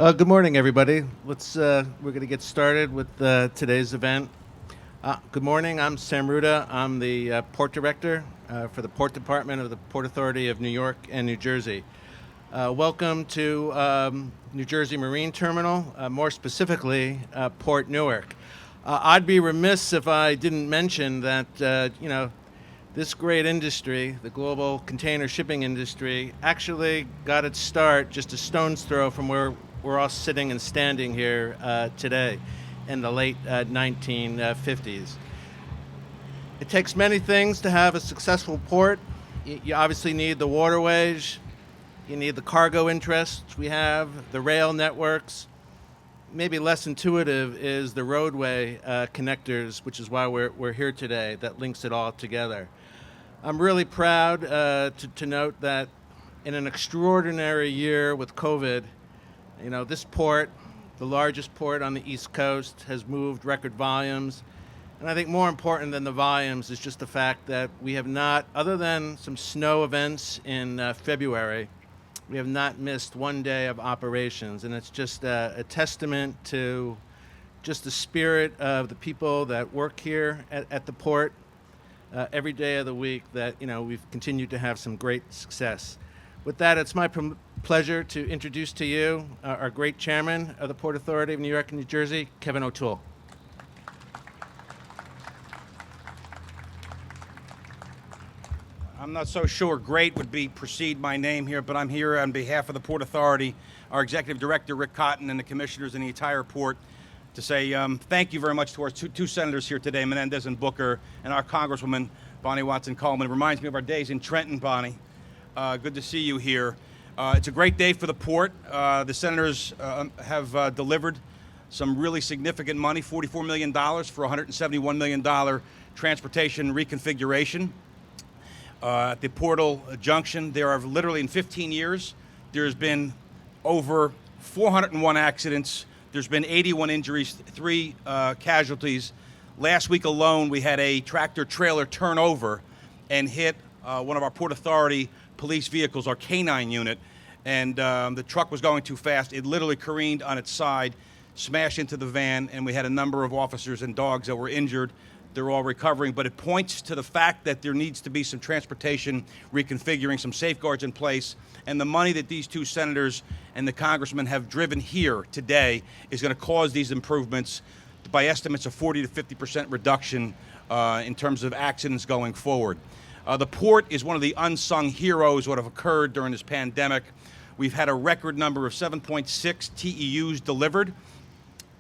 Good morning, everybody. We're going to get started with today's event. Good morning. I'm Sam Ruda. I'm the Port Director for the Port Department of the Port Authority of New York and New Jersey. Welcome to New Jersey Marine Terminal, more specifically, Port Newark. I'd be remiss if I didn't mention that, this great industry, the global container shipping industry, actually got its start just a stone's throw from where we're all sitting and standing here today in the late 1950s. It takes many things to have a successful port. You obviously need the waterways, you need the cargo interests we have, the rail networks. Maybe less intuitive is the roadway connectors, which is why we're here today, that links it all together. I'm really proud to note that in an extraordinary year with COVID, this port, the largest port on the East Coast, has moved record volumes. And I think more important than the volumes is just the fact that we have not, other than some snow events in February, we have not missed one day of operations. And it's just a testament to just the spirit of the people that work here at the port every day of the week that, we've continued to have some great success. With that, it's my pleasure to introduce to you our great chairman of the Port Authority of New York and New Jersey, Kevin O'Toole. I'm not so sure great would precede my name here, but I'm here on behalf of the Port Authority, our Executive Director, Rick Cotton, and the commissioners and the entire port to say thank you very much to our two senators here today, Menendez and Booker, and our Congresswoman, Bonnie Watson-Coleman. It reminds me of our days in Trenton, Bonnie. Good to see you here. It's a great day for the port. The senators have delivered some really significant money, $44 million for $171 million transportation reconfiguration. At the Portal Junction, there are literally in 15 years, there's been over 401 accidents. There's been 81 injuries, 3 casualties. Last week alone, we had a tractor trailer turn over and hit one of our Port Authority police vehicles, our K-9 unit, and the truck was going too fast. It literally careened on its side, smashed into the van, and we had a number of officers and dogs that were injured. They're all recovering, but it points to the fact that there needs to be some transportation reconfiguring, some safeguards in place, and the money that these two senators and the congressmen have driven here today is going to cause these improvements by estimates of 40 to 50% reduction in terms of accidents going forward. The port is one of the unsung heroes what have occurred during this pandemic. We've had a record number of 7.6 TEUs delivered.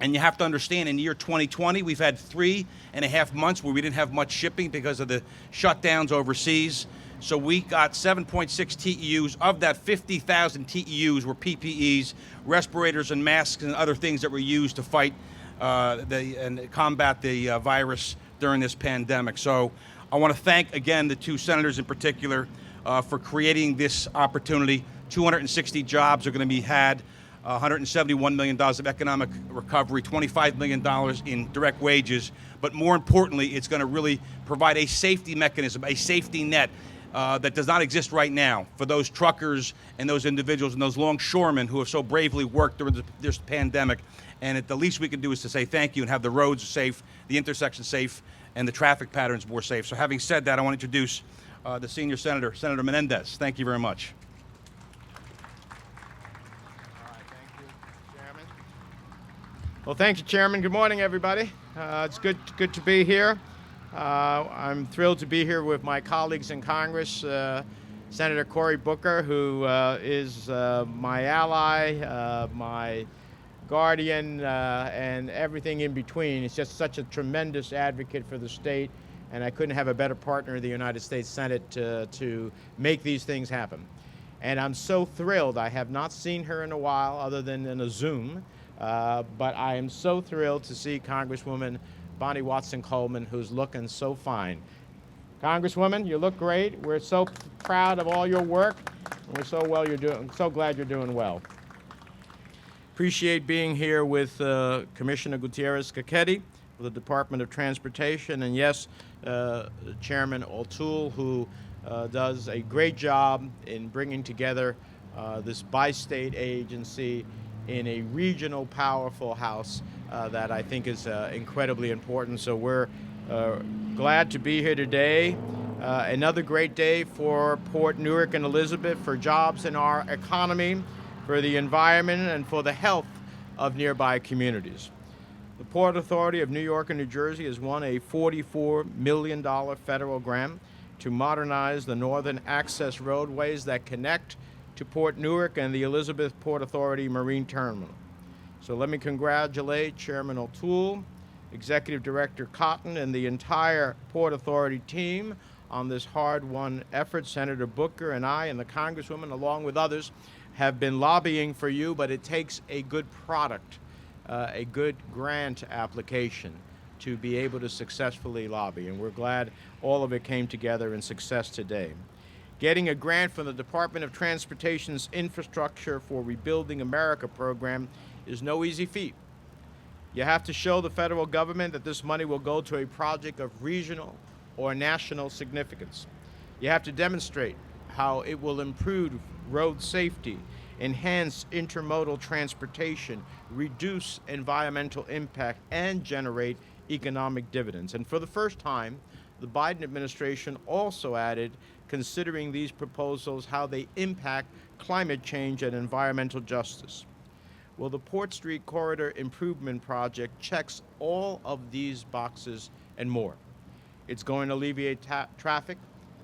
And you have to understand, in the year 2020, we've had 3.5 months where we didn't have much shipping because of the shutdowns overseas. So we got 7.6 TEUs. Of that, 50,000 TEUs were PPEs, respirators and masks and other things that were used to fight and combat the virus during this pandemic. So I want to thank, again, the two senators in particular for creating this opportunity. 260 jobs are going to be had. $171 million of economic recovery, $25 million in direct wages, but more importantly, it's going to really provide a safety mechanism, a safety net that does not exist right now for those truckers and those individuals and those longshoremen who have so bravely worked during this pandemic. And the least we can do is to say thank you and have the roads safe, the intersections safe, and the traffic patterns more safe. So having said that, I want to introduce the senior senator, Senator Menendez. Thank you very much. Well, thank you, Chairman. Good morning, everybody. It's good to be here. I'm thrilled to be here with my colleagues in Congress, Senator Cory Booker, who is my ally, my guardian, and everything in between. He's just such a tremendous advocate for the state, and I couldn't have a better partner in the United States Senate to make these things happen. And I'm so thrilled. I have not seen her in a while other than in a Zoom. But I am so thrilled to see Congresswoman Bonnie Watson-Coleman, who's looking so fine. Congresswoman, you look great. We're so proud of all your work, and we're so glad you're doing well. Appreciate being here with Commissioner Gutierrez-Scaccetti of the Department of Transportation, and yes, Chairman O'Toole, who does a great job in bringing together this bi-state agency in a regional powerful house that I think is incredibly important. So we're glad to be here today. Another great day for Port Newark and Elizabeth, for jobs in our economy, for the environment, and for the health of nearby communities. The Port Authority of New York and New Jersey has won a $44 million federal grant to modernize the northern access roadways that connect to Port Newark and the Elizabeth Port Authority Marine Terminal. So let me congratulate Chairman O'Toole, Executive Director Cotton, and the entire Port Authority team on this hard-won effort. Senator Booker and I and the Congresswoman, along with others, have been lobbying for you, but it takes a good product, a good grant application to be able to successfully lobby, and we're glad all of it came together in success today. Getting a grant from the Department of Transportation's Infrastructure for Rebuilding America program is no easy feat. You have to show the federal government that this money will go to a project of regional or national significance. You have to demonstrate how it will improve road safety, enhance intermodal transportation, reduce environmental impact, and generate economic dividends. And for the first time, the Biden administration also added considering these proposals how they impact climate change and environmental justice. Well, the Port Street Corridor Improvement Project checks all of these boxes and more. It's going to alleviate traffic,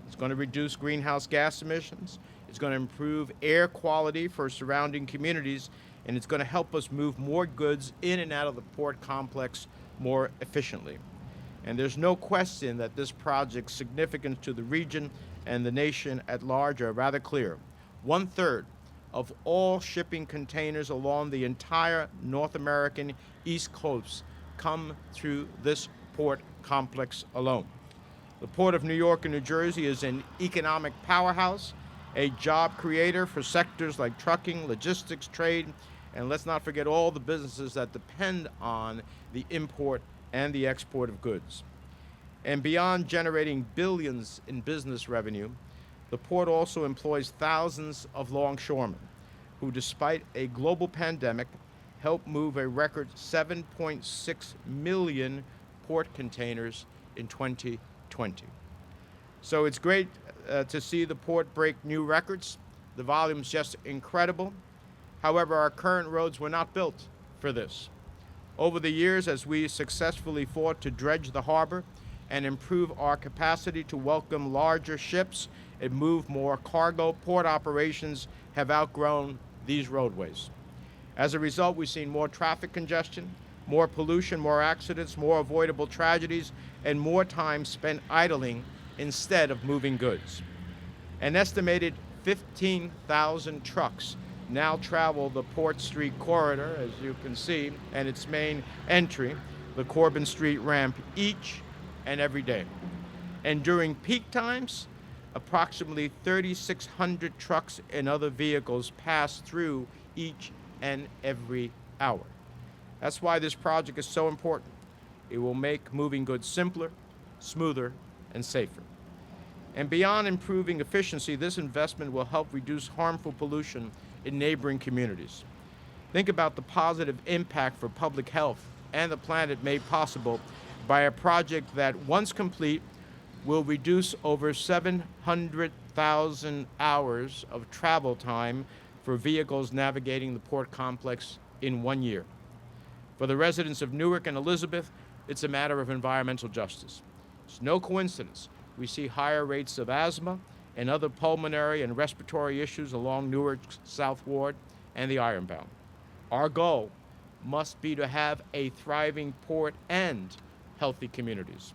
it's going to reduce greenhouse gas emissions, it's going to improve air quality for surrounding communities, and it's going to help us move more goods in and out of the port complex more efficiently. And there's no question that this project's significance to the region and the nation at large are rather clear. 1/3 of all shipping containers along the entire North American East Coast come through this port complex alone. The Port of New York and New Jersey is an economic powerhouse, a job creator for sectors like trucking, logistics, trade, and let's not forget all the businesses that depend on the import and the export of goods. And beyond generating billions in business revenue, the port also employs thousands of longshoremen who, despite a global pandemic, helped move a record 7.6 million port containers in 2020. So it's great to see the port break new records. The volume's just incredible. However, our current roads were not built for this. Over the years, as we successfully fought to dredge the harbor and improve our capacity to welcome larger ships and move more cargo, port operations have outgrown these roadways. As a result, we've seen more traffic congestion, more pollution, more accidents, more avoidable tragedies, and more time spent idling instead of moving goods. An estimated 15,000 trucks now travel the Port Street corridor, as you can see, and its main entry, the Corbin Street ramp, each and every day. And during peak times, approximately 3,600 trucks and other vehicles pass through each and every hour. That's why this project is so important. It will make moving goods simpler, smoother, and safer. And beyond improving efficiency, this investment will help reduce harmful pollution in neighboring communities. Think about the positive impact for public health and the planet made possible by a project that, once complete, will reduce over 700,000 hours of travel time for vehicles navigating the port complex in 1 year. For the residents of Newark and Elizabeth, it's a matter of environmental justice. It's no coincidence we see higher rates of asthma and other pulmonary and respiratory issues along Newark's South Ward and the Ironbound. Our goal must be to have a thriving port and healthy communities.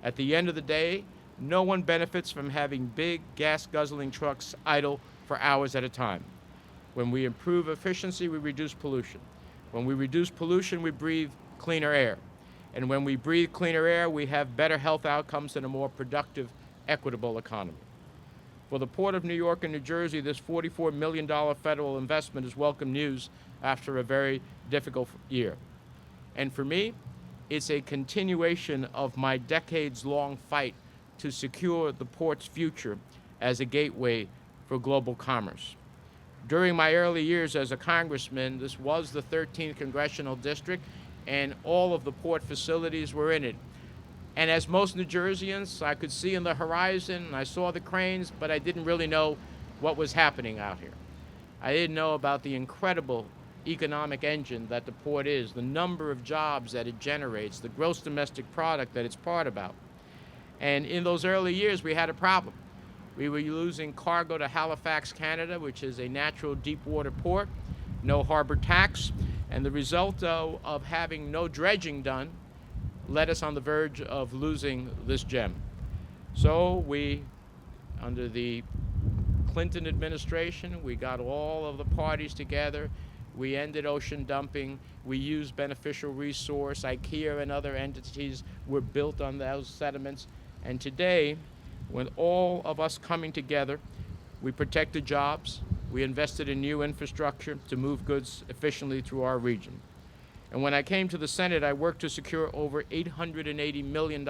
At the end of the day, no one benefits from having big gas-guzzling trucks idle for hours at a time. When we improve efficiency, we reduce pollution. When we reduce pollution, we breathe cleaner air. And when we breathe cleaner air, we have better health outcomes and a more productive, equitable economy. For the Port of New York and New Jersey, this $44 million federal investment is welcome news after a very difficult year. And for me, it's a continuation of my decades-long fight to secure the port's future as a gateway for global commerce. During my early years as a congressman, this was the 13th congressional district, and all of the port facilities were in it. And as most New Jerseyans, I could see in the horizon, and I saw the cranes, but I didn't really know what was happening out here. I didn't know about the incredible economic engine that the port is, the number of jobs that it generates, the gross domestic product that it's part about. And in those early years, we had a problem. We were losing cargo to Halifax, Canada, which is a natural deep water port, no harbor tax, and the result of having no dredging done led us on the verge of losing this gem. So we, under the Clinton administration, we got all of the parties together. We ended ocean dumping. We used beneficial resource. IKEA and other entities were built on those sediments. And today, with all of us coming together, we protected jobs. We invested in new infrastructure to move goods efficiently through our region. And when I came to the Senate, I worked to secure over $880 million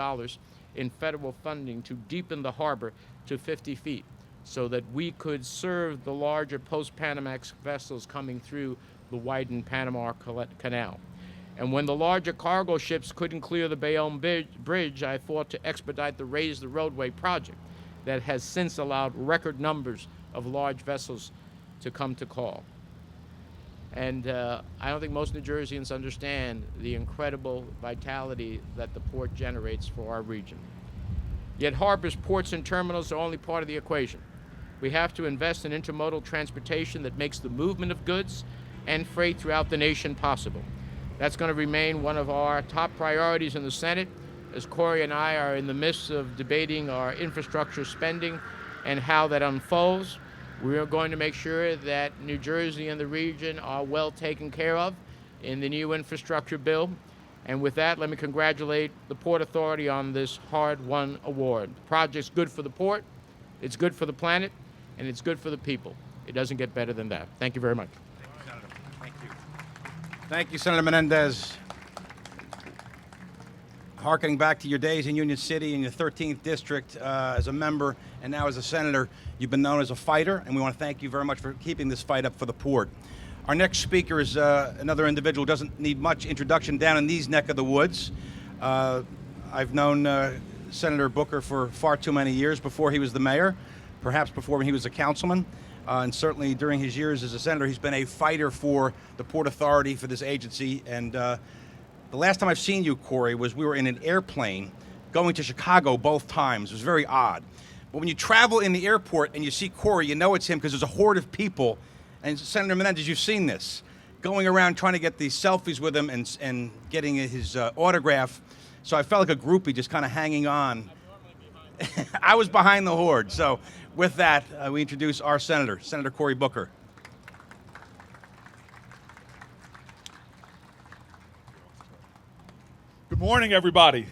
in federal funding to deepen the harbor to 50 feet so that we could serve the larger post-Panamax vessels coming through the widened Panama Canal. And when the larger cargo ships couldn't clear the Bayonne Bridge, I fought to expedite the Raise the Roadway project that has since allowed record numbers of large vessels to come to call. And I don't think most New Jerseyans understand the incredible vitality that the port generates for our region. Yet harbors, ports, and terminals are only part of the equation. We have to invest in intermodal transportation that makes the movement of goods and freight throughout the nation possible. That's going to remain one of our top priorities in the Senate, as Cory and I are in the midst of debating our infrastructure spending and how that unfolds. We are going to make sure that New Jersey and the region are well taken care of in the new infrastructure bill. And with that, let me congratulate the Port Authority on this hard-won award. The project's good for the port, it's good for the planet, and it's good for the people. It doesn't get better than that. Thank you very much. Thank you, Senator. Thank you. Thank you, Senator Menendez. Harkening back to your days in Union City in your 13th district as a member and now as a senator, you've been known as a fighter, and we want to thank you very much for keeping this fight up for the port. Our next speaker is another individual who doesn't need much introduction down in these neck of the woods. I've known Senator Booker for far too many years before he was the mayor, perhaps before he was a councilman, and certainly during his years as a senator, he's been a fighter for the Port Authority, for this agency, and the last time I've seen you, Cory, was we were in an airplane going to Chicago both times. It was very odd. But when you travel in the airport and you see Cory, you know it's him because there's a horde of people. And Senator Menendez, you've seen this, going around trying to get these selfies with him and getting his autograph. So I felt like a groupie just kind of hanging on. I was behind the horde. So with that, we introduce our senator, Senator Cory Booker. Good morning, everybody.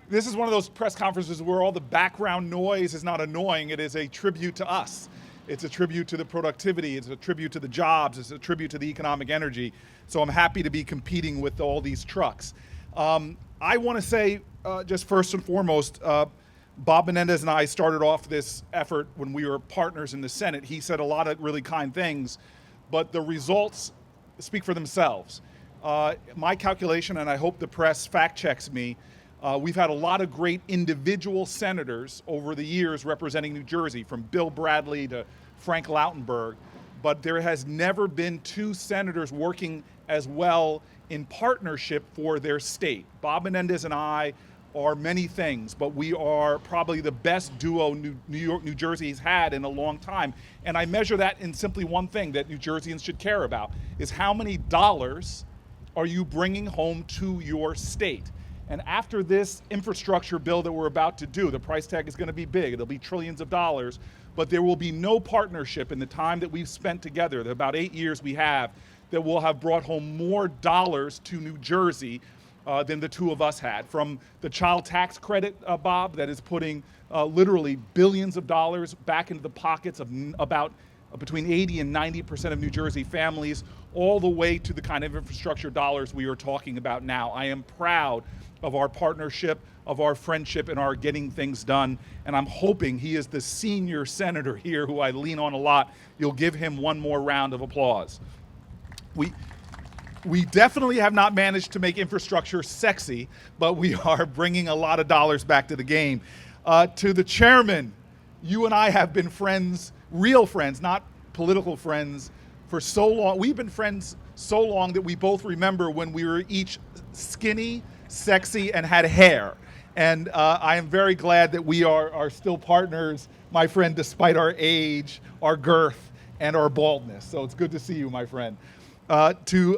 This is one of those press conferences where all the background noise is not annoying. It is a tribute to us. It's a tribute to the productivity. It's a tribute to the jobs. It's a tribute to the economic energy. So I'm happy to be competing with all these trucks. I want to say, just first and foremost, Bob Menendez and I started off this effort when we were partners in the Senate. He said a lot of really kind things, but the results speak for themselves. My calculation, and I hope the press fact checks me, we've had a lot of great individual senators over the years representing New Jersey, from Bill Bradley to Frank Lautenberg, but there has never been two senators working as well in partnership for their state. Bob Menendez and I are many things, but we are probably the best duo New Jersey has had in a long time. And I measure that in simply one thing that New Jerseyans should care about, is how many dollars are you bringing home to your state? And after this infrastructure bill that we're about to do, the price tag is going to be big. It'll be trillions of dollars, but there will be no partnership in the time that we've spent together, the about 8 years we have, that will have brought home more dollars to New Jersey than the two of us had. From the child tax credit, Bob, that is putting literally billions of dollars back into the pockets of about between 80 and 90% of New Jersey families, all the way to the kind of infrastructure dollars we are talking about now. I am proud of our partnership, of our friendship, and our getting things done. And I'm hoping he is the senior senator here who I lean on a lot. You'll give him one more round of applause. We definitely have not managed to make infrastructure sexy, but we are bringing a lot of dollars back to the game. To the chairman, you and I have been friends, real friends, not political friends, for so long. We've been friends so long that we both remember when we were each skinny, sexy, and had hair. And I am very glad that we are still partners, my friend, despite our age, our girth, and our baldness. So it's good to see you, my friend. To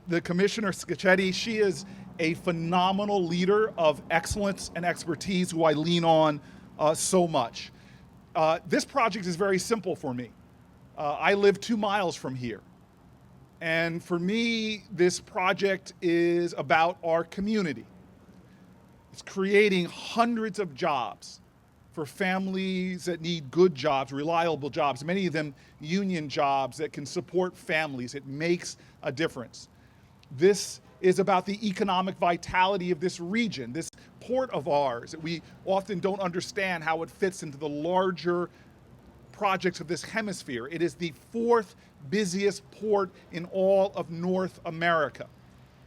the Commissioner Scaccetti, she is a phenomenal leader of excellence and expertise who I lean on so much. This project is very simple for me. I live 2 miles from here. And for me, this project is about our community. It's creating hundreds of jobs for families that need good jobs, reliable jobs, many of them union jobs that can support families. It makes a difference. This is about the economic vitality of this region, this port of ours. We often don't understand how it fits into the larger projects of this hemisphere. It is the 4th busiest port in all of North America.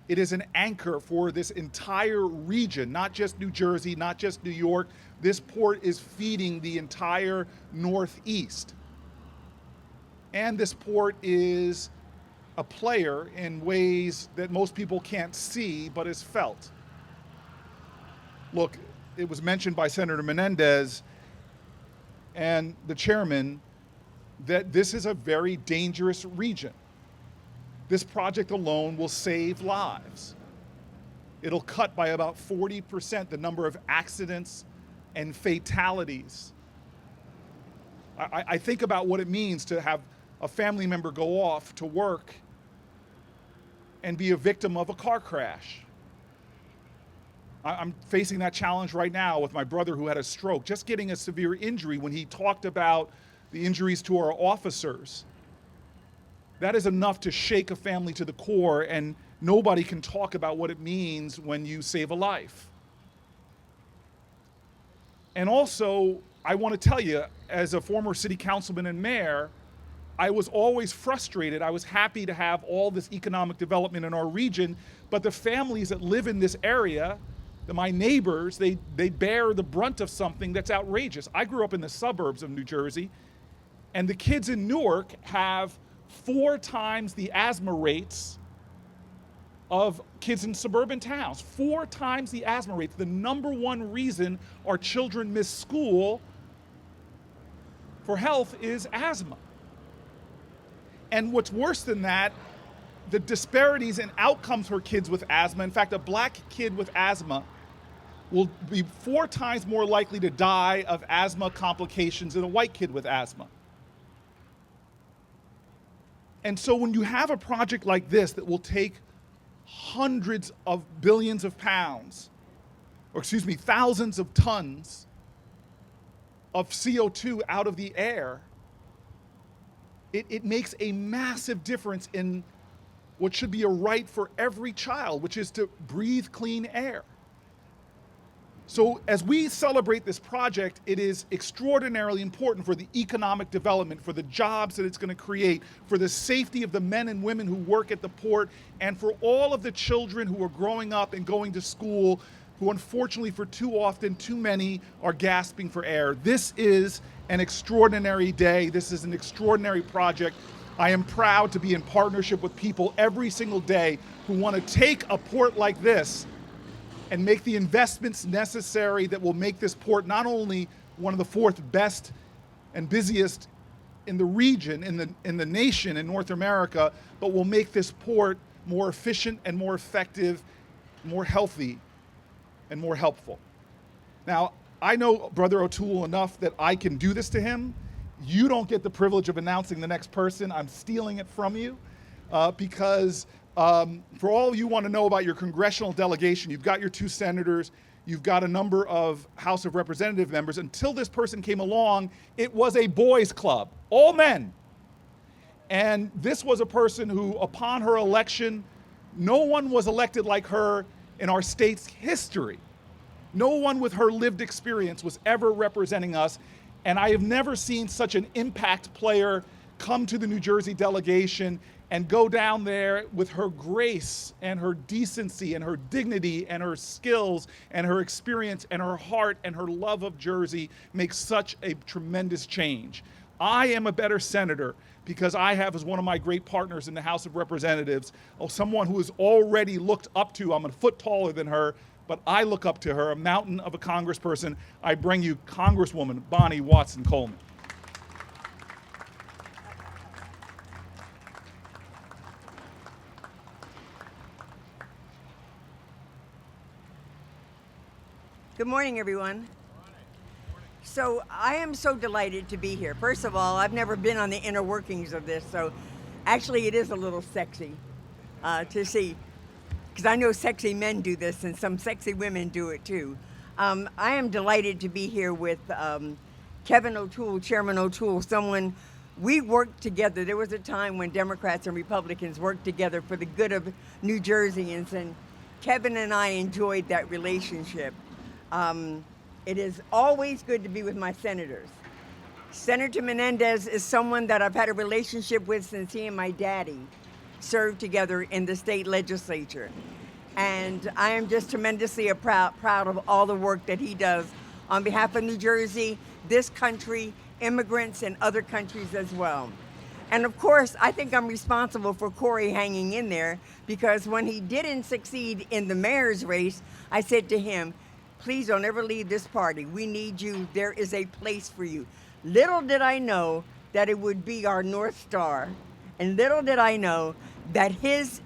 It is an anchor for this entire region, not just New Jersey, not just New York. This port is feeding the entire Northeast. And this port is a player in ways that most people can't see, but is felt. Look, it was mentioned by Senator Menendez and the chairman that this is a very dangerous region. This project alone will save lives. It'll cut by about 40% the number of accidents and fatalities. I think about what it means to have a family member go off to work and be a victim of a car crash. I'm facing that challenge right now with my brother who had a stroke, just getting a severe injury. When he talked about the injuries to our officers, that is enough to shake a family to the core, and nobody can talk about what it means when you save a life. And also, I want to tell you, as a former city councilman and mayor, I was always frustrated. I was happy to have all this economic development in our region, but the families that live in this area, my neighbors, they bear the brunt of something that's outrageous. I grew up in the suburbs of New Jersey, and the kids in Newark have 4 times the asthma rates of kids in suburban towns. 4 times the asthma rates. The number one reason our children miss school for health is asthma. And what's worse than that, the disparities in outcomes for kids with asthma. In fact, a black kid with asthma will be 4 times more likely to die of asthma complications than a white kid with asthma. And so when you have a project like this that will take hundreds of billions of pounds, or excuse me, thousands of tons of CO2 out of the air, it makes a massive difference in what should be a right for every child, which is to breathe clean air. So as we celebrate this project, it is extraordinarily important for the economic development, for the jobs that it's going to create, for the safety of the men and women who work at the port, and for all of the children who are growing up and going to school, who unfortunately for too often, too many, are gasping for air. This is an extraordinary day. This is an extraordinary project. I am proud to be in partnership with people every single day who want to take a port like this and make the investments necessary that will make this port not only one of the 4th best and busiest in the region, in the nation, in North America, but will make this port more efficient and more effective, more healthy, and more helpful. Now, I know Brother O'Toole enough that I can do this to him. You don't get the privilege of announcing the next person. I'm stealing it from you because for all you want to know about your congressional delegation, you've got your 2 senators, you've got a number of House of Representative members. Until this person came along, it was a boys' club, all men. And this was a person who, upon her election, no one was elected like her in our state's history. No one with her lived experience was ever representing us. And I have never seen such an impact player come to the New Jersey delegation and go down there with her grace and her decency and her dignity and her skills and her experience and her heart and her love of Jersey make such a tremendous change. I am a better senator because I have as one of my great partners in the House of Representatives, someone who is already looked up to. I'm a foot taller than her, but I look up to her, a mountain of a congressperson. I bring you Congresswoman Bonnie Watson-Coleman. Good morning, everyone. So I am so delighted to be here. First of all, I've never been on the inner workings of this, so actually it is a little sexy to see, because I know sexy men do this and some sexy women do it too. I am delighted to be here with Kevin O'Toole, Chairman O'Toole, someone we worked together. There was a time when Democrats and Republicans worked together for the good of New Jerseyans, and Kevin and I enjoyed that relationship. It is always good to be with my senators. Senator Menendez is someone that I've had a relationship with since he and my daddy served together in the state legislature. And I am just tremendously proud of all the work that he does on behalf of New Jersey, this country, immigrants, and other countries as well. And of course, I think I'm responsible for Cory hanging in there, because when he didn't succeed in the mayor's race, I said to him, please don't ever leave this party. We need you. There is a place for you. Little did I know that it would be our North Star, and little did I know that his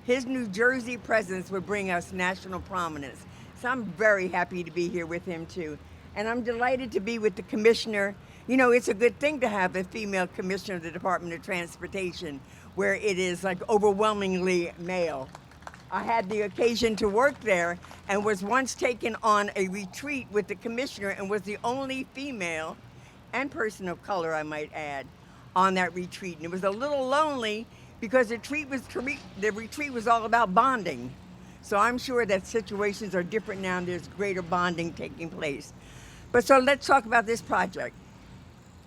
New Jersey presence would bring us national prominence. So I'm very happy to be here with him too. And I'm delighted to be with the commissioner. You know, it's a good thing to have a female commissioner of the Department of Transportation, where it is like overwhelmingly male. I had the occasion to work there and was once taken on a retreat with the commissioner and was the only female and person of color, I might add, on that retreat. And it was a little lonely because the retreat was all about bonding. So I'm sure that situations are different now and there's greater bonding taking place. But so let's talk about this project.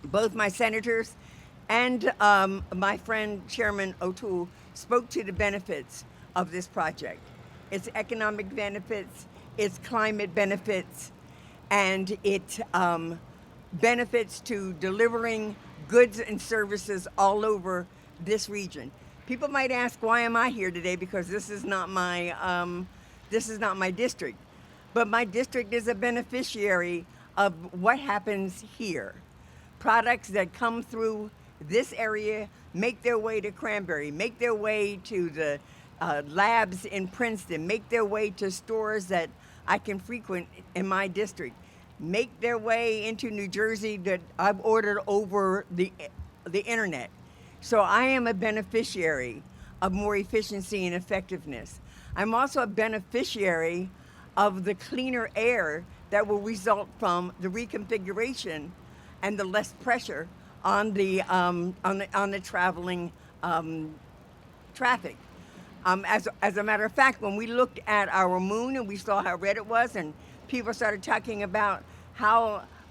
Both my senators and my friend Chairman O'Toole spoke to the benefits of this project. Its economic benefits, its climate benefits, and its benefits to delivering goods and services all over this region. People might ask, why am I here today? Because this is not my district. But my district is a beneficiary of what happens here. Products that come through this area make their way to Cranberry, make their way to the labs in Princeton, make their way to stores that I can frequent in my district, make their way into New Jersey that I've ordered over the internet. So I am a beneficiary of more efficiency and effectiveness. I'm also a beneficiary of the cleaner air that will result from the reconfiguration and the less pressure on the traveling traffic. As a matter of fact, when we looked at our moon and we saw how red it was, and people started talking about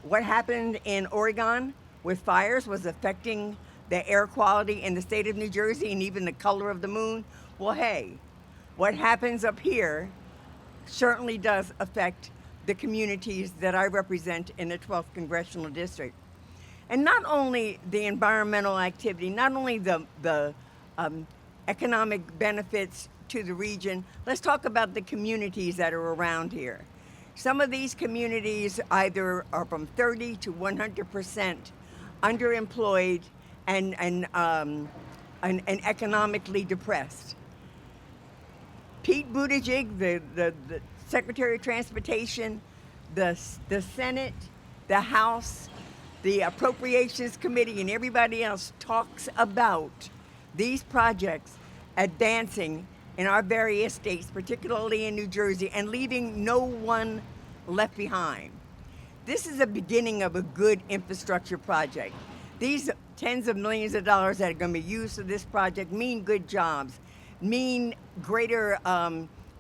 what happened in Oregon with fires was affecting the air quality in the state of New Jersey and even the color of the moon, well, hey, what happens up here certainly does affect the communities that I represent in the 12th Congressional District. And not only the environmental activity, not only the economic benefits to the region, let's talk about the communities that are around here. Some of these communities either are from 30 to 100% underemployed and economically depressed. Pete Buttigieg, the Secretary of Transportation, the Senate, the House, the Appropriations Committee, and everybody else talks about these projects advancing in our various states, particularly in New Jersey, and leaving no one left behind. This is the beginning of a good infrastructure project. These tens of millions of dollars that are going to be used for this project mean good jobs, mean greater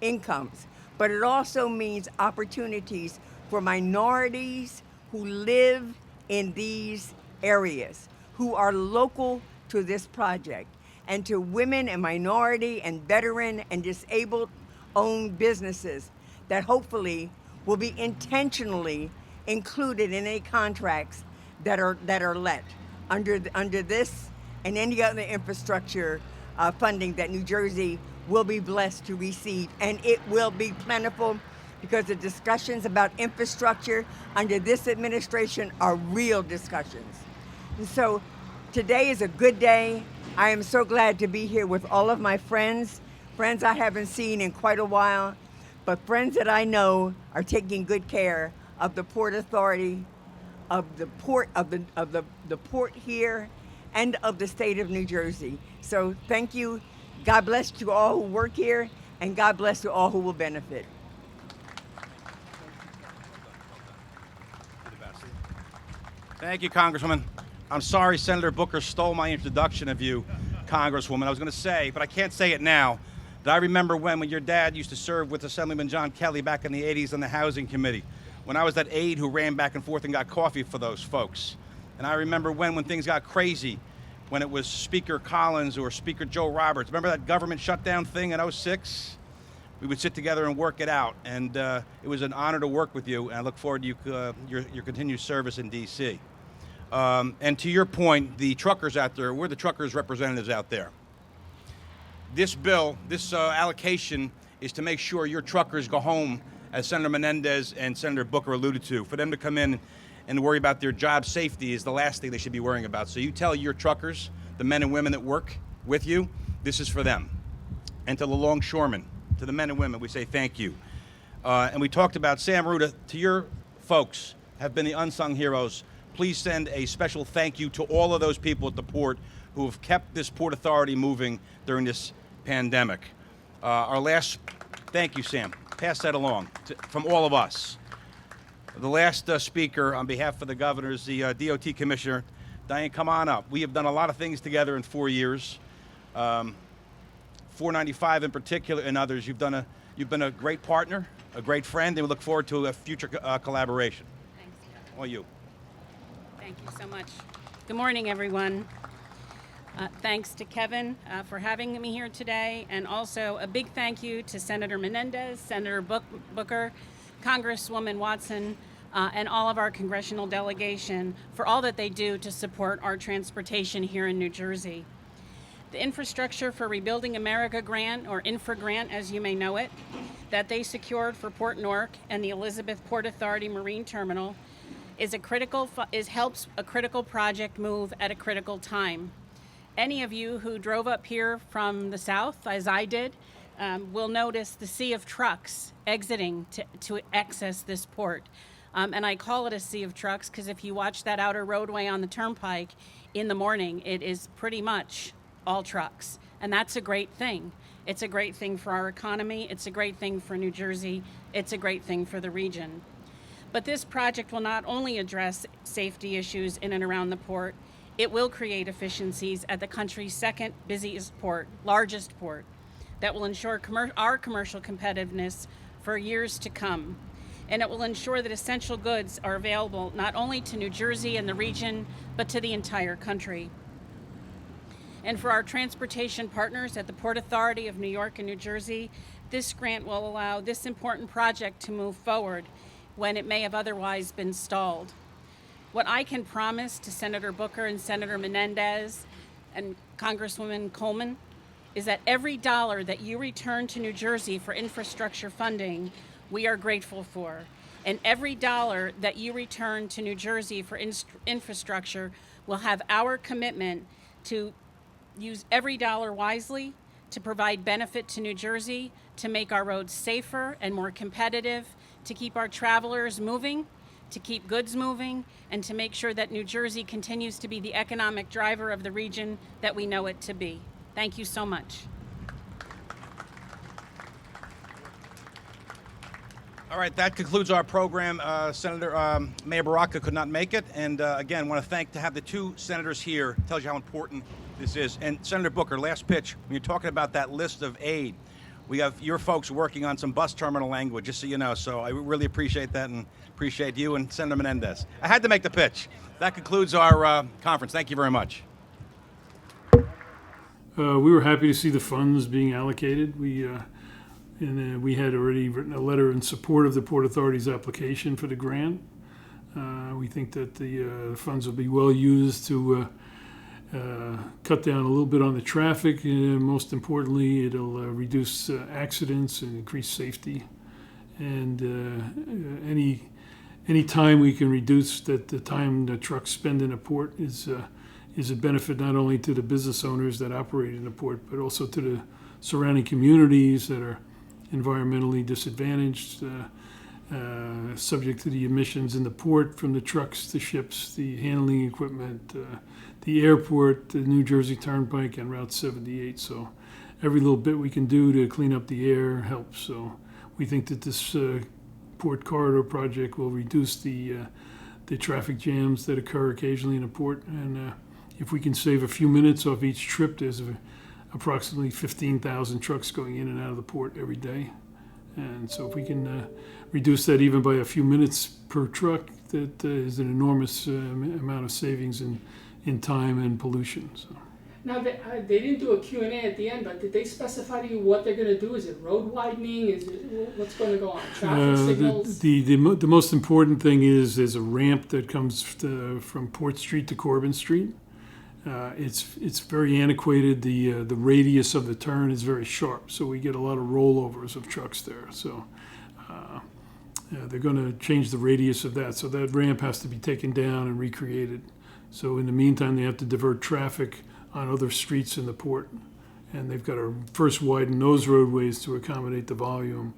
incomes, but it also means opportunities for minorities who live in these areas, who are local to this project, and to women and minority and veteran and disabled owned businesses that hopefully will be intentionally included in any contracts that are let under this and any other infrastructure funding that New Jersey will be blessed to receive, and it will be plentiful because the discussions about infrastructure under this administration are real discussions. And so today is a good day. I am so glad to be here with all of my friends I haven't seen in quite a while, but friends that I know are taking good care of the Port Authority, of the port the port here, and of the state of New Jersey. So thank you. God bless to all who work here, and God bless to all who will benefit. Thank you, Congresswoman. I'm sorry Senator Booker stole my introduction of you, Congresswoman. I was going to say, but I can't say it now, that I remember when your dad used to serve with Assemblyman John Kelly back in the 80s on the Housing Committee, when I was that aide who ran back and forth and got coffee for those folks. And I remember when things got crazy, when it was Speaker Collins or Speaker Joe Roberts. Remember that government shutdown thing in '06? We would sit together and work it out. And it was an honor to work with you, and I look forward to your continued service in D.C. And to your point, the truckers out there, we're the truckers' representatives out there. This bill, this allocation is to make sure your truckers go home, as Senator Menendez and Senator Booker alluded to. For them to come in and worry about their job safety is the last thing they should be worrying about. So you tell your truckers, the men and women that work with you, this is for them. And to the longshoremen, to the men and women, we say thank you. And we talked about Sam Ruda, to your folks, have been the unsung heroes. Please send a special thank you to all of those people at the port who have kept this Port Authority moving during this pandemic. Thank you, Sam. Pass that along from all of us. The last speaker on behalf of the governors, the DOT Commissioner, Diane, come on up. We have done a lot of things together in 4 years. 495 in particular and others. You've been a great partner, a great friend, and we look forward to a future collaboration. Thanks, Kevin. All you. Thank you so much. Good morning, everyone. Thanks to Kevin for having me here today, and also a big thank you to Senator Menendez, Senator Booker, Congresswoman Watson, and all of our congressional delegation for all that they do to support our transportation here in New Jersey. The Infrastructure for Rebuilding America grant, or INFRA grant as you may know it, that they secured for Port Newark and the Elizabeth Port Authority Marine Terminal helps a critical project move at a critical time. Any of you who drove up here from the south, as I did, will notice the sea of trucks exiting to access this port. And I call it a sea of trucks because if you watch that outer roadway on the turnpike in the morning, it is pretty much all trucks. And that's a great thing. It's a great thing for our economy. It's a great thing for New Jersey. It's a great thing for the region. But this project will not only address safety issues in and around the port, it will create efficiencies at the country's second busiest port, largest port, that will ensure our commercial competitiveness for years to come. And it will ensure that essential goods are available not only to New Jersey and the region, but to the entire country. And for our transportation partners at the Port Authority of New York and New Jersey, this grant will allow this important project to move forward when it may have otherwise been stalled. What I can promise to Senator Booker and Senator Menendez and Congresswoman Coleman is that every dollar that you return to New Jersey for infrastructure funding, we are grateful for. And every dollar that you return to New Jersey for infrastructure will have our commitment to use every dollar wisely, to provide benefit to New Jersey, to make our roads safer and more competitive, to keep our travelers moving, to keep goods moving, and to make sure that New Jersey continues to be the economic driver of the region that we know it to be. Thank you so much. All right, that concludes our program. Mayor Baraka could not make it, and again, want to have the two senators here. Tells you how important this is. And Senator Booker, last pitch. When you're talking about that list of aid, we have your folks working on some bus terminal language, just so you know. So I really appreciate that, and appreciate you and Senator Menendez. I had to make the pitch. That concludes our conference. Thank you very much. We were happy to see the funds being allocated. We had already written a letter in support of the Port Authority's application for the grant. We think that the funds will be well used to cut down a little bit on the traffic. Most importantly, it'll reduce accidents and increase safety. And any time we can reduce the time the trucks spend in a port is a benefit not only to the business owners that operate in the port, but also to the surrounding communities that are environmentally disadvantaged, subject to the emissions in the port from the trucks, the ships, the handling equipment, the airport, the New Jersey Turnpike, and Route 78. So every little bit we can do to clean up the air helps. So we think that this port corridor project will reduce the traffic jams that occur occasionally in a port. And if we can save a few minutes off each trip, there's approximately 15,000 trucks going in and out of the port every day. And so if we can reduce that even by a few minutes per truck, that is an enormous amount of savings in time and pollution. So. Now, they didn't do a Q&A at the end, but did they specify to you what they're going to do? Is it road widening? Is it what's going to go on? Traffic signals? The most important thing is there's a ramp that comes from Port Street to Corbin Street. It's very antiquated. The radius of the turn is very sharp, so we get a lot of rollovers of trucks there. So they're going to change the radius of that. So that ramp has to be taken down and recreated. So in the meantime, they have to divert traffic on other streets in the port, and they've got to first widen those roadways to accommodate the volume.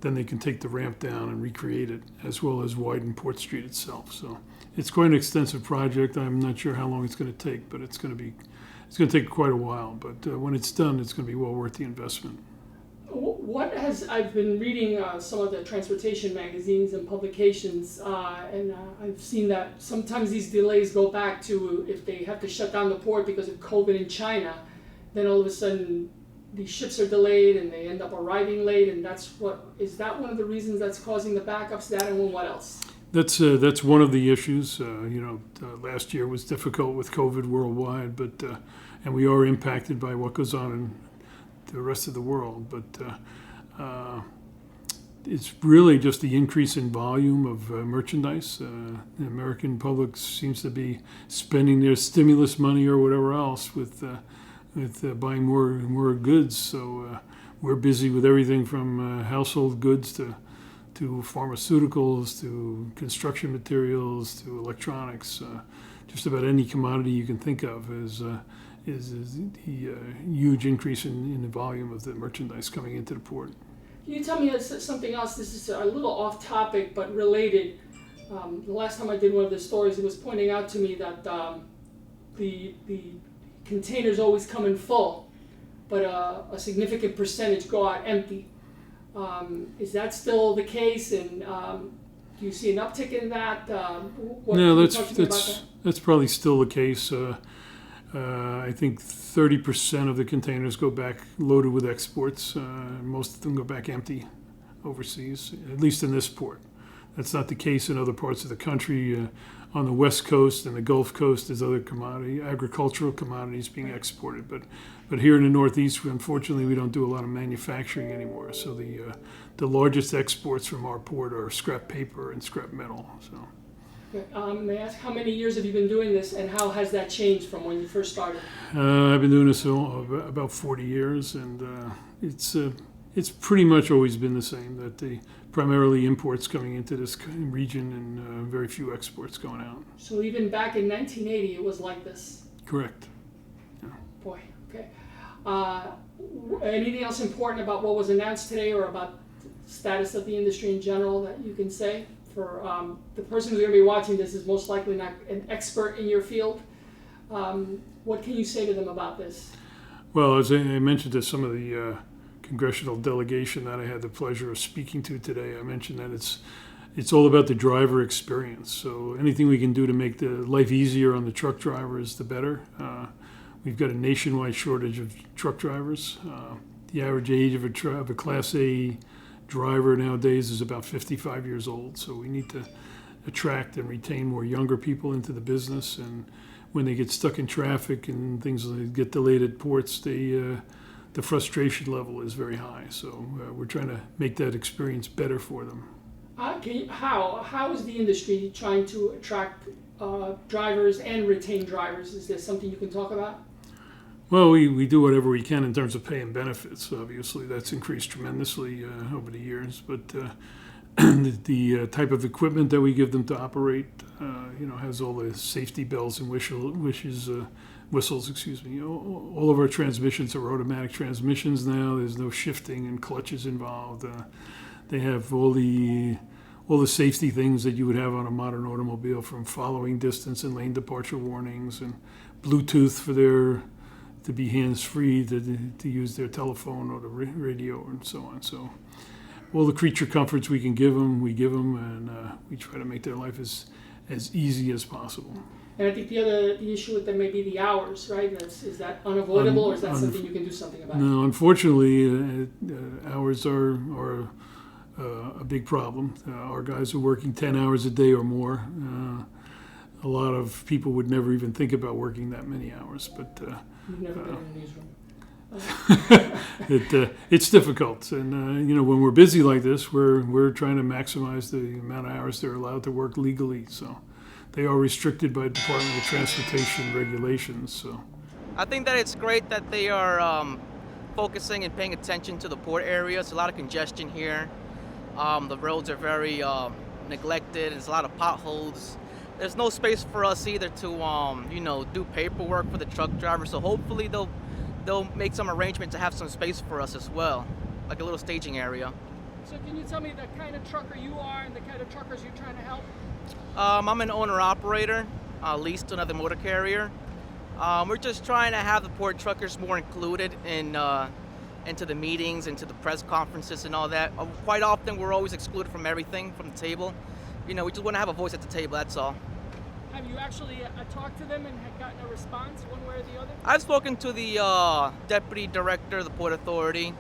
Then they can take the ramp down and recreate it, as well as widen Port Street itself. So it's quite an extensive project. I'm not sure how long it's going to take, but it's going to take quite a while. But when it's done, it's going to be well worth the investment. I've been reading some of the transportation magazines and publications, and I've seen that sometimes these delays go back to if they have to shut down the port because of COVID in China, then all of a sudden these ships are delayed and they end up arriving late, and is that one of the reasons that's causing the backups? That and what else? That's one of the issues. Last year was difficult with COVID worldwide, but and we are impacted by what goes on in the rest of the world. But it's really just the increase in volume of merchandise. The American public seems to be spending their stimulus money or whatever else with buying more goods. So we're busy with everything from household goods to pharmaceuticals, to construction materials, to electronics. Just about any commodity you can think of is the huge increase in the volume of the merchandise coming into the port. Can you tell me something else? This is a little off topic but related. The last time I did one of the stories, it was pointing out to me that the containers always come in full, but a significant percentage go out empty. Is that still the case, and do you see an uptick in that? No, that's probably still the case. I think 30% of the containers go back loaded with exports. Most of them go back empty overseas, at least in this port. That's not the case in other parts of the country. On the West Coast and the Gulf Coast, there's other agricultural commodities being exported. But here in the Northeast, unfortunately, we don't do a lot of manufacturing anymore. So the largest exports from our port are scrap paper and scrap metal. So. May I ask, how many years have you been doing this, and how has that changed from when you first started? I've been doing this about 40 years, and it's pretty much always been the same, that the primarily imports coming into this region and very few exports going out. So even back in 1980, it was like this? Correct. Yeah. Boy, okay. Anything else important about what was announced today, or about the status of the industry in general, that you can say? For the person who's going to be watching this is most likely not an expert in your field. What can you say to them about this? Well, as I mentioned to some of the congressional delegation that I had the pleasure of speaking to today, I mentioned that it's all about the driver experience. So anything we can do to make the life easier on the truck drivers, the better. We've got a nationwide shortage of truck drivers. The average age of a Class A driver nowadays is about 55 years old. So we need to attract and retain more younger people into the business. And when they get stuck in traffic and things get delayed at ports, the frustration level is very high. So we're trying to make that experience better for them. How is the industry trying to attract drivers and retain drivers? Is there something you can talk about? Well, we do whatever we can in terms of pay and benefits. Obviously, that's increased tremendously over the years. But the type of equipment that we give them to operate, has all the safety bells and whistles. Excuse me. All of our transmissions are automatic transmissions now. There's no shifting and clutches involved. They have all the safety things that you would have on a modern automobile, from following distance and lane departure warnings, and Bluetooth to be hands-free, to use their telephone or the radio and so on. So all the creature comforts we can give them, and we try to make their life as easy as possible. And I think the issue with them may be the hours, right? Is that unavoidable, or is that something you can do something about? No, unfortunately, hours are a big problem. Our guys are working 10 hours a day or more. A lot of people would never even think about working that many hours, but You've never been in a newsroom. It's difficult. And when we're busy like this, we're trying to maximize the amount of hours they're allowed to work legally. So they are restricted by Department of Transportation regulations. So I think that it's great that they are focusing and paying attention to the port area. There's a lot of congestion here. The roads are very neglected. There's a lot of potholes. There's no space for us either to do paperwork for the truck drivers. So hopefully they'll make some arrangement to have some space for us as well, like a little staging area. So can you tell me the kind of trucker you are and the kind of truckers you're trying to help? I'm an owner-operator, leased to another motor carrier. We're just trying to have the port truckers more included into the meetings, into the press conferences and all that. Quite often we're always excluded from everything, from the table. We just want to have a voice at the table, that's all. Have you actually talked to them and had gotten a response one way or the other? I've spoken to the deputy director of the Port Authority,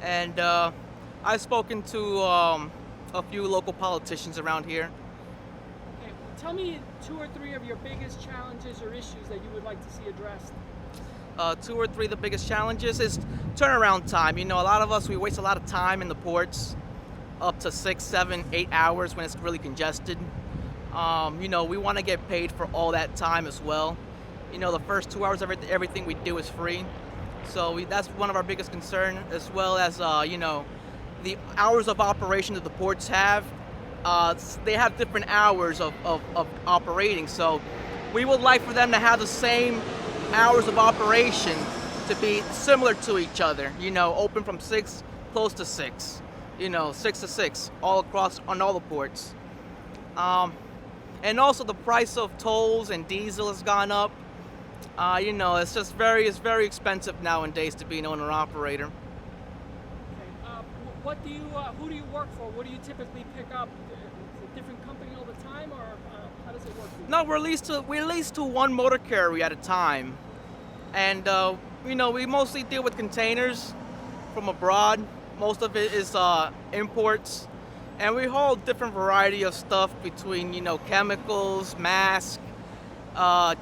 and I've spoken to a few local politicians around here. Okay, well, tell me 2 or 3 of your biggest challenges or issues that you would like to see addressed. 2 or 3 of the biggest challenges is turnaround time. A lot of us, we waste a lot of time in the ports, up to 6, 7, 8 hours when it's really congested. We want to get paid for all that time as well. The first 2 hours of everything we do is free. So that's one of our biggest concerns, as well as, the hours of operation that the ports have. They have different hours of operating. So we would like for them to have the same hours of operation to be similar to each other. Open from 6, close to 6. 6 to 6, all across on all the ports. And also the price of tolls and diesel has gone up. It's just it's very expensive nowadays to be an owner-operator. Okay. Who do you work for? What do you typically pick up? Is it a different company all the time, or how does it work? No, we're leased to one motor carrier at a time. And, we mostly deal with containers from abroad. Most of it is imports. And we haul different variety of stuff between, chemicals, masks,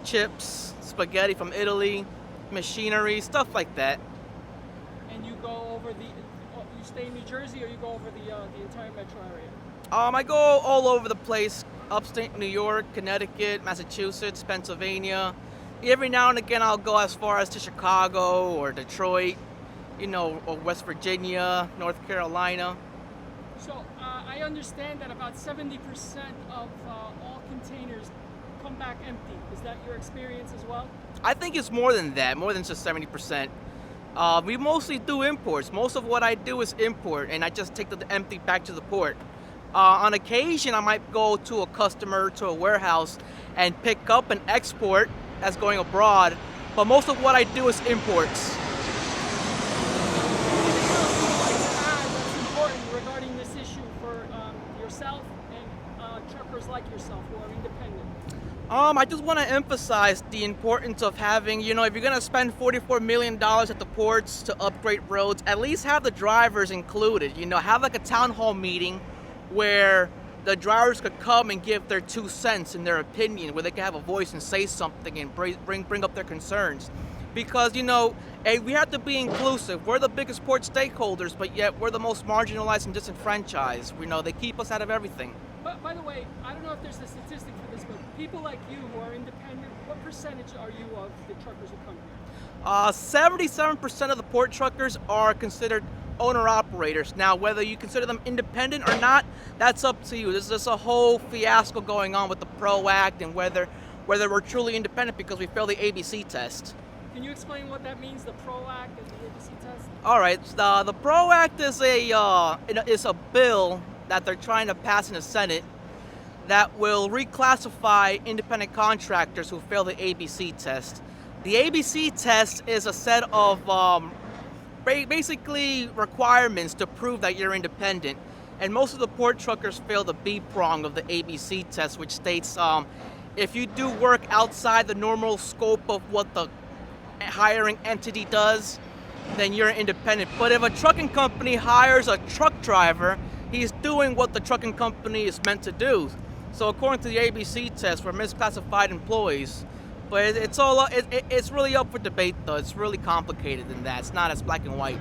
chips, spaghetti from Italy, machinery, stuff like that. And you go over you stay in New Jersey, or you go over the entire metro area? I go all over the place, upstate New York, Connecticut, Massachusetts, Pennsylvania. Every now and again I'll go as far as to Chicago or Detroit, or West Virginia, North Carolina. So I understand that about 70% of all containers come back empty. Is that your experience as well? I think it's more than that, more than just 70%. We mostly do imports. Most of what I do is import, and I just take the empty back to the port. On occasion, I might go to a customer, to a warehouse, and pick up an export that's going abroad, but most of what I do is imports. I just want to emphasize the importance of having, if you're going to spend $44 million at the ports to upgrade roads, at least have the drivers included. Have like a town hall meeting where the drivers could come and give their 2 cents in their opinion, where they could have a voice and say something and bring up their concerns. Because, we have to be inclusive. We're the biggest port stakeholders, but yet we're the most marginalized and disenfranchised. They keep us out of everything. But by the way, I don't know if there's a statistic for this, but people like you who are independent, what percentage are you of the truckers who come here? 77% of the port truckers are considered owner-operators. Now, whether you consider them independent or not, that's up to you. There's just a whole fiasco going on with the PRO Act and whether we're truly independent because we failed the ABC test. Can you explain what that means, the PRO Act and the ABC test? All right, the PRO Act is a bill that they're trying to pass in the Senate that will reclassify independent contractors who fail the ABC test. The ABC test is a set of basically requirements to prove that you're independent. And most of the port truckers fail the B prong of the ABC test, which states if you do work outside the normal scope of what the hiring entity does, then you're independent. But if a trucking company hires a truck driver, he's doing what the trucking company is meant to do. So according to the ABC test, we're misclassified employees. But it's really up for debate, though. It's really complicated than that. It's not as black and white.